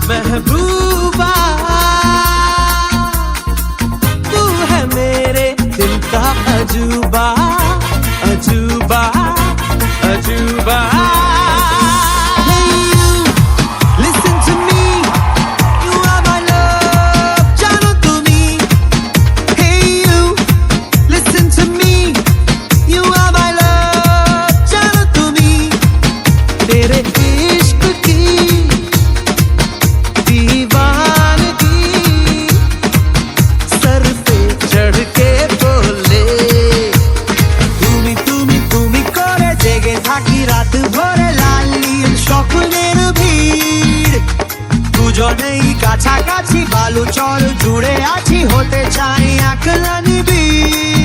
महबूबा तू है मेरे दिल का अजूबा अजूबा अजूबा Listen to me, you are my love, जानो तुम्ही. Hey you, listen to me, you are my love, जानो तुम्ही. तेरे इश्क की दीवानगी सर पे चढ़ के बोले. তুমি তুমি তুমি করে জেগে থাকি রাত ভরে লালির স্বপ্নের ভিড়. দুজনেই কাছাকাছি বালু চর জুড়ে আছি হতে চাই একলা নিবিড়.